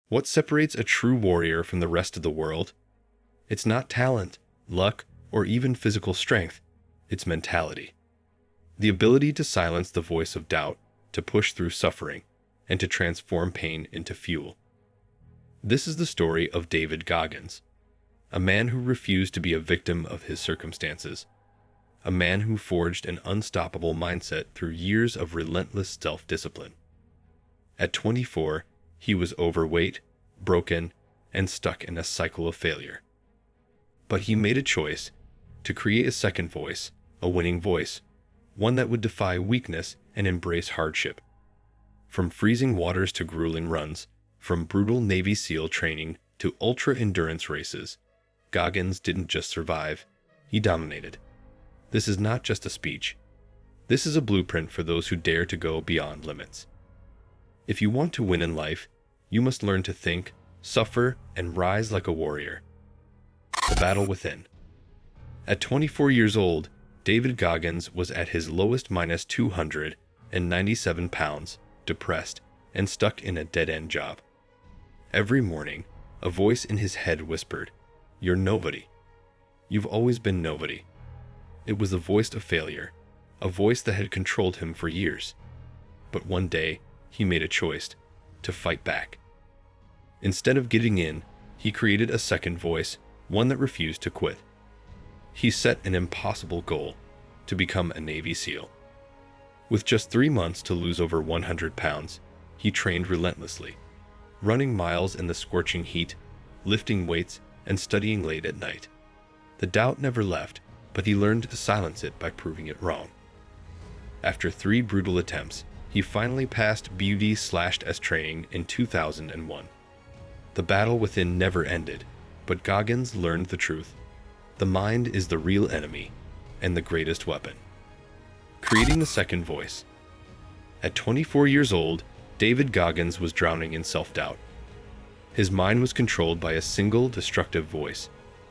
What separates a true warrior from the rest of the world? It's not talent, luck, or even physical strength. It's mentality. The ability to silence the voice of doubt, to push through suffering, and to transform pain into fuel. This is the story of David Goggins, a man who refused to be a victim of his circumstances, a man who forged an unstoppable mindset through years of relentless self-discipline. At 24, he was overweight, broken, and stuck in a cycle of failure. But he made a choice to create a second voice, a winning voice, one that would defy weakness and embrace hardship. From freezing waters to grueling runs, from brutal Navy SEAL training to ultra-endurance races, Goggins didn't just survive, he dominated. This is not just a speech. This is a blueprint for those who dare to go beyond limits. If you want to win in life, you must learn to think, suffer, and rise like a warrior. The battle within. At 24 years old, David Goggins was at his lowest, minus 297 pounds, depressed, and stuck in a dead-end job. Every morning, a voice in his head whispered, "You're nobody. You've always been nobody." It was the voice of failure, a voice that had controlled him for years. But one day, he made a choice to fight back. Instead of giving in, he created a second voice, one that refused to quit. He set an impossible goal: to become a Navy SEAL. With just 3 months to lose over 100 pounds, he trained relentlessly, running miles in the scorching heat, lifting weights, and studying late at night. The doubt never left, but he learned to silence it by proving it wrong. After 3 brutal attempts, he finally passed BUD/S training in 2001. The battle within never ended, but Goggins learned the truth. The mind is the real enemy and the greatest weapon. Creating the second voice. At 24 years old, David Goggins was drowning in self-doubt. His mind was controlled by a single destructive voice,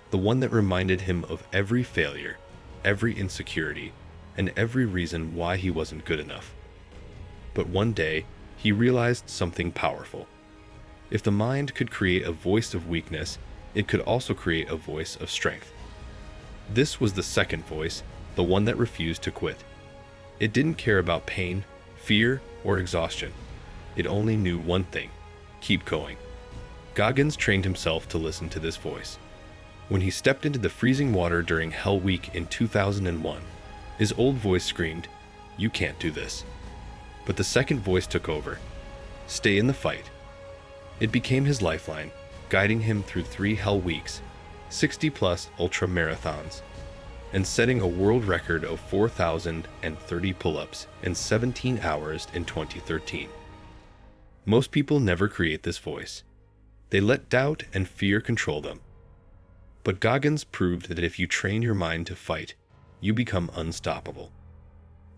the one that reminded him of every failure, every insecurity, and every reason why he wasn't good enough. But one day, he realized something powerful. If the mind could create a voice of weakness, it could also create a voice of strength. This was the second voice, the one that refused to quit. It didn't care about pain, fear, or exhaustion. It only knew one thing: keep going. Goggins trained himself to listen to this voice. When he stepped into the freezing water during Hell Week in 2001, his old voice screamed, "You can't do this." But the second voice took over. Stay in the fight. It became his lifeline, guiding him through 3 Hell Weeks, 60-plus ultra marathons, and setting a world record of 4,030 pull-ups in 17 hours in 2013. Most people never create this voice. They let doubt and fear control them. But Goggins proved that if you train your mind to fight, you become unstoppable.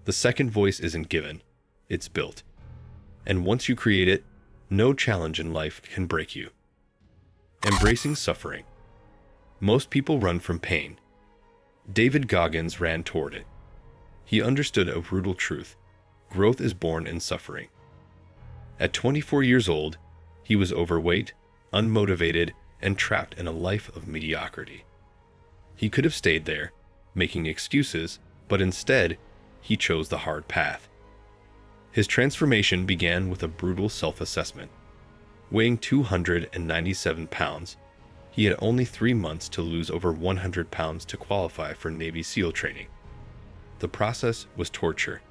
The second voice isn't given, it's built. And once you create it, no challenge in life can break you. Embracing suffering. Most people run from pain. David Goggins ran toward it. He understood a brutal truth: growth is born in suffering. At 24 years old, he was overweight, unmotivated, and trapped in a life of mediocrity. He could have stayed there, making excuses, but instead, he chose the hard path. His transformation began with a brutal self-assessment. Weighing 297 pounds, he had only 3 months to lose over 100 pounds to qualify for Navy SEAL training. The process was torture,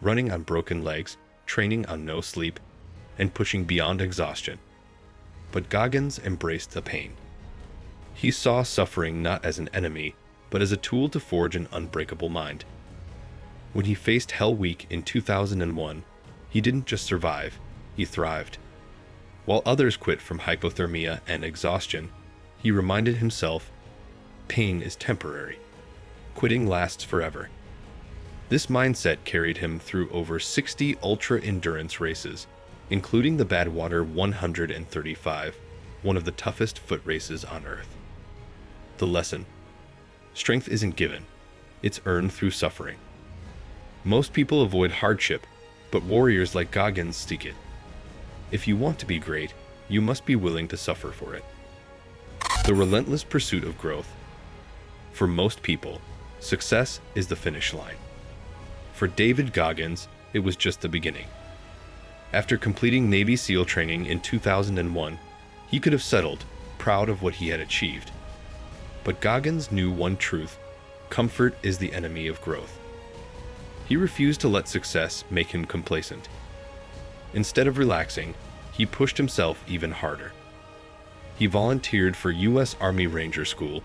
running on broken legs, training on no sleep, and pushing beyond exhaustion. But Goggins embraced the pain. He saw suffering not as an enemy, but as a tool to forge an unbreakable mind. When he faced Hell Week in 2001, he didn't just survive, he thrived. While others quit from hypothermia and exhaustion, he reminded himself, pain is temporary. Quitting lasts forever. This mindset carried him through over 60 ultra-endurance races, including the Badwater 135, one of the toughest foot races on Earth. The lesson: strength isn't given, it's earned through suffering. Most people avoid hardship, but warriors like Goggins seek it. If you want to be great, you must be willing to suffer for it. The relentless pursuit of growth. For most people, success is the finish line. For David Goggins, it was just the beginning. After completing Navy SEAL training in 2001, he could have settled, proud of what he had achieved. But Goggins knew one truth: comfort is the enemy of growth. He refused to let success make him complacent. Instead of relaxing, he pushed himself even harder. He volunteered for U.S. Army Ranger School,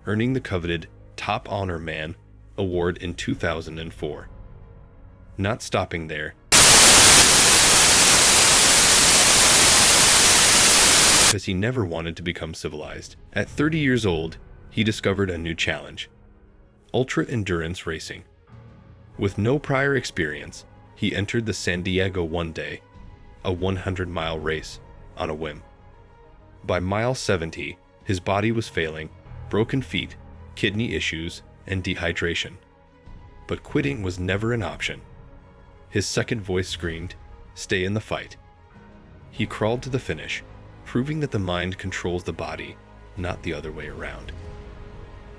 earning the coveted Top Honor Man award in 2004. Not stopping there, because he never wanted to become civilized. At 30 years old, he discovered a new challenge: ultra-endurance racing. With no prior experience, he entered the San Diego One Day, a 100-mile race, on a whim. By mile 70, his body was failing, broken feet, kidney issues, and dehydration. But quitting was never an option. His second voice screamed, "Stay in the fight." He crawled to the finish, proving that the mind controls the body, not the other way around.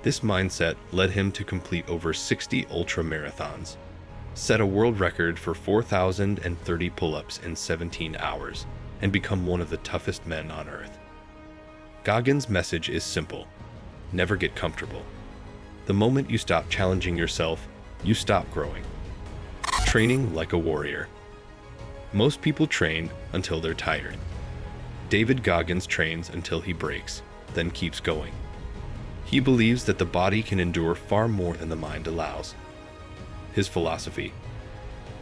This mindset led him to complete over 60 ultra-marathons, set a world record for 4,030 pull-ups in 17 hours, and become one of the toughest men on earth. Goggins' message is simple: never get comfortable. The moment you stop challenging yourself, you stop growing. Training like a warrior. Most people train until they're tired. David Goggins trains until he breaks, then keeps going. He believes that the body can endure far more than the mind allows. His philosophy: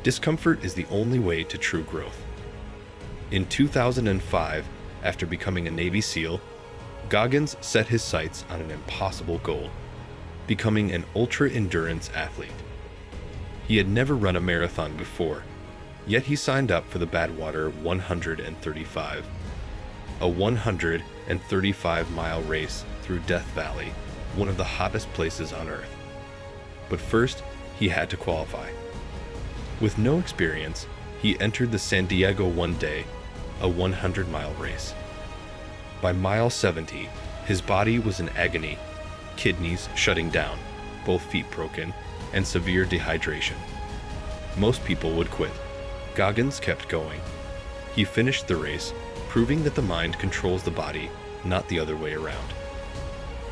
discomfort is the only way to true growth. In 2005, after becoming a Navy SEAL, Goggins set his sights on an impossible goal: becoming an ultra-endurance athlete. He had never run a marathon before, yet he signed up for the Badwater 135, a 135-mile race through Death Valley, one of the hottest places on Earth. But first, he had to qualify. With no experience, he entered the San Diego One Day, a 100-mile race. By mile 70, his body was in agony, kidneys shutting down, both feet broken, and severe dehydration. Most people would quit. Goggins kept going. He finished the race, proving that the mind controls the body, not the other way around.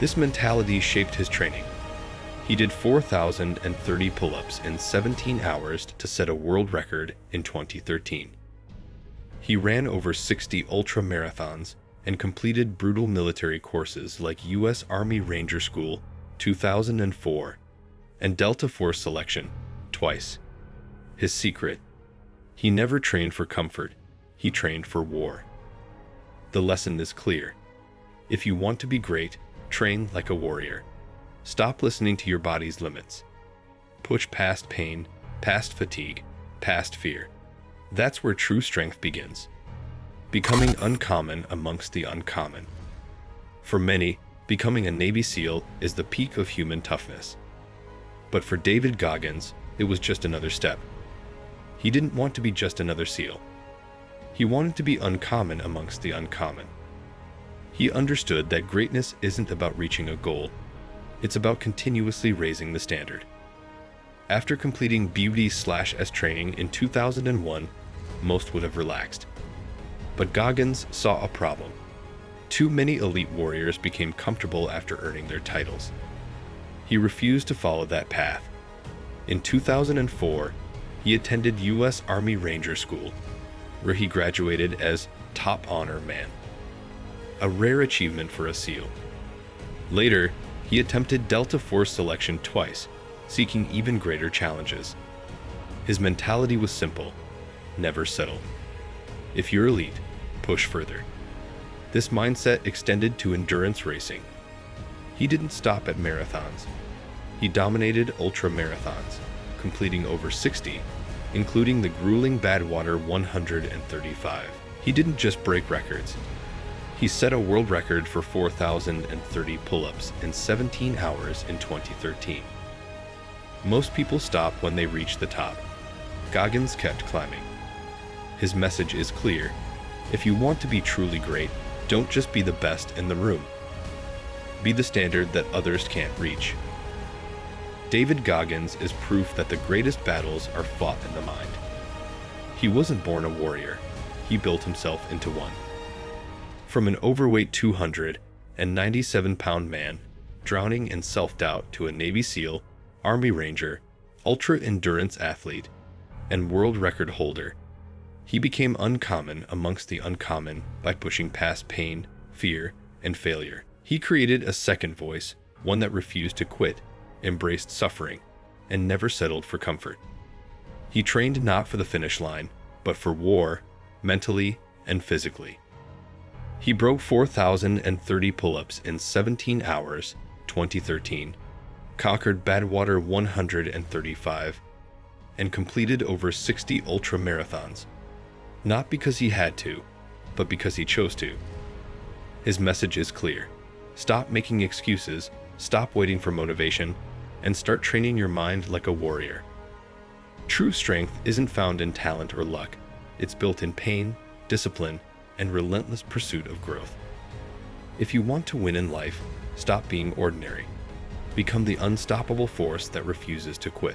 This mentality shaped his training. He did 4,030 pull-ups in 17 hours to set a world record in 2013. He ran over 60 ultra-marathons and completed brutal military courses like U.S. Army Ranger School 2004 and Delta Force selection twice. His secret: he never trained for comfort, he trained for war. The lesson is clear: if you want to be great, train like a warrior. Stop listening to your body's limits. Push past pain, past fatigue, past fear. That's where true strength begins. Becoming uncommon amongst the uncommon. For many, becoming a Navy SEAL is the peak of human toughness. But for David Goggins, it was just another step. He didn't want to be just another SEAL. He wanted to be uncommon amongst the uncommon. He understood that greatness isn't about reaching a goal. It's about continuously raising the standard. After completing Beauty/S training in 2001, most would have relaxed. But Goggins saw a problem. Too many elite warriors became comfortable after earning their titles. He refused to follow that path. In 2004, he attended U.S. Army Ranger School, where he graduated as Top Honor Man, a rare achievement for a SEAL. Later, he attempted Delta Force selection twice, seeking even greater challenges. His mentality was simple: never settle. If you're elite, push further. This mindset extended to endurance racing. He didn't stop at marathons. He dominated ultra-marathons, completing over 60, including the grueling Badwater 135. He didn't just break records. He set a world record for 4,030 pull-ups in 17 hours in 2013. Most people stop when they reach the top. Goggins kept climbing. His message is clear: If you want to be truly great, don't just be the best in the room. Be the standard that others can't reach. David Goggins is proof that the greatest battles are fought in the mind. He wasn't born a warrior. He built himself into one. From an overweight 297-pound man, drowning in self-doubt, to a Navy SEAL, Army Ranger, ultra-endurance athlete, and world record holder, he became uncommon amongst the uncommon by pushing past pain, fear, and failure. He created a second voice, one that refused to quit, embraced suffering, and never settled for comfort. He trained not for the finish line, but for war, mentally and physically. He broke 4,030 pull-ups in 17 hours, 2013, conquered Badwater 135, and completed over 60 ultra marathons. Not because he had to, but because he chose to. His message is clear. Stop making excuses, stop waiting for motivation, and start training your mind like a warrior. True strength isn't found in talent or luck. It's built in pain, discipline, and relentless pursuit of growth. If you want to win in life, stop being ordinary. Become the unstoppable force that refuses to quit.